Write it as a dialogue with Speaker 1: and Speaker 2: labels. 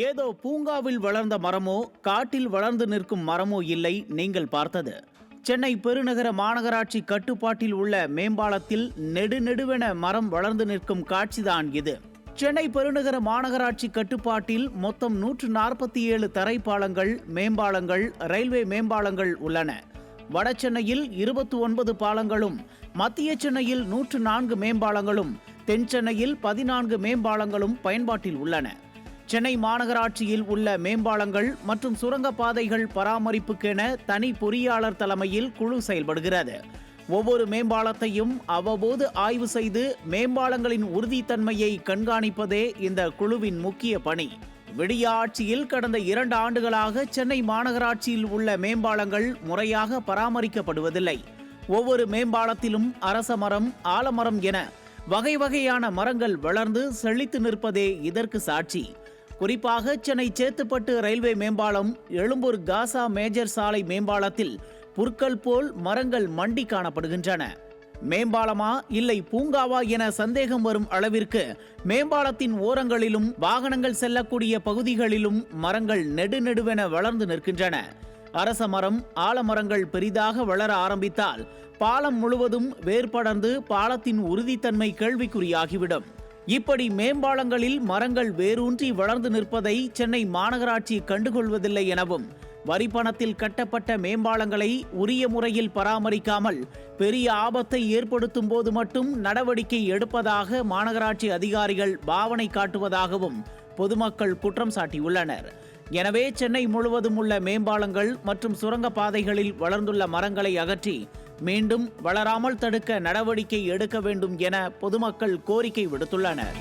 Speaker 1: ஏதோ பூங்காவில் வளர்ந்த மரமோ காட்டில் வளர்ந்து நிற்கும் மரமோ இல்லை நீங்கள் பார்த்தது. சென்னை பெருநகர மாநகராட்சி கட்டுப்பாட்டில் உள்ள மேம்பாலத்தில் நெடுநெடுவென மரம் வளர்ந்து நிற்கும் காட்சிதான் இது. சென்னை பெருநகர மாநகராட்சி கட்டுப்பாட்டில் மொத்தம் 147 தரைப்பாலங்கள், மேம்பாலங்கள், ரயில்வே மேம்பாலங்கள் உள்ளன. வட சென்னையில் 29 பாலங்களும், மத்திய சென்னையில் 104 மேம்பாலங்களும், தென் சென்னையில் 14 மேம்பாலங்களும் பயன்பாட்டில் உள்ளன. சென்னை மாநகராட்சியில் உள்ள மேம்பாலங்கள் மற்றும் சுரங்கப்பாதைகள் பராமரிப்புக்கென தனி பொறியாளர் தலைமையில் குழு செயல்படுகிறது. ஒவ்வொரு மேம்பாலத்தையும் அவ்வப்போது ஆய்வு செய்து மேம்பாலங்களின் உறுதித்தன்மையை கண்காணிப்பதே இந்த குழுவின் முக்கிய பணி. விடிய ஆட்சியில் கடந்த 2 ஆண்டுகளாக சென்னை மாநகராட்சியில் உள்ள மேம்பாலங்கள் முறையாக பராமரிக்கப்படுவதில்லை. ஒவ்வொரு மேம்பாலத்திலும் அரச மரம், ஆலமரம் என வகை வகையான மரங்கள் வளர்ந்து செழித்து நிற்பதே இதற்கு சாட்சி. குறிப்பாக சென்னை சேத்துப்பட்டு ரயில்வே மேம்பாலம், எழும்பூர் காசா மேஜர் சாலை மேம்பாலத்தில் புற்கள் போல் மரங்கள் மண்டி காணப்படுகின்றன. மேம்பாலமா இல்லை பூங்காவா என சந்தேகம் வரும் அளவிற்கு மேம்பாலத்தின் ஓரங்களிலும் வாகனங்கள் செல்லக்கூடிய பகுதிகளிலும் மரங்கள் நெடுநெடுவென வளர்ந்து நிற்கின்றன. அரச மரம், ஆலமரங்கள் பெரிதாக வளர ஆரம்பித்தால் பாலம் முழுவதும் வேர்படர்ந்து பாலத்தின் உறுதித்தன்மை கேள்விக்குறியாகிவிடும். இப்படி மேம்பாலங்களில் மரங்கள் வேரூன்றி வளர்ந்து நிற்பதை சென்னை மாநகராட்சி கண்டுகொள்வதில்லை எனவும், வரிப்பணத்தில் கட்டப்பட்ட மேம்பாலங்களை உரிய முறையில் பராமரிக்காமல் பெரிய ஆபத்தை ஏற்படுத்தும் போது மட்டும் நடவடிக்கை எடுப்பதாக மாநகராட்சி அதிகாரிகள் பாவனை காட்டுவதாகவும் பொதுமக்கள் குற்றம் சாட்டியுள்ளனர். எனவே சென்னை முழுவதும் உள்ள மேம்பாலங்கள் மற்றும் சுரங்கப்பாதைகளில் வளர்ந்துள்ள மரங்களை அகற்றி மீண்டும் வளராமல் தடுக்க நடவடிக்கை எடுக்க வேண்டும் என பொதுமக்கள் கோரிக்கை விடுத்துள்ளனர்.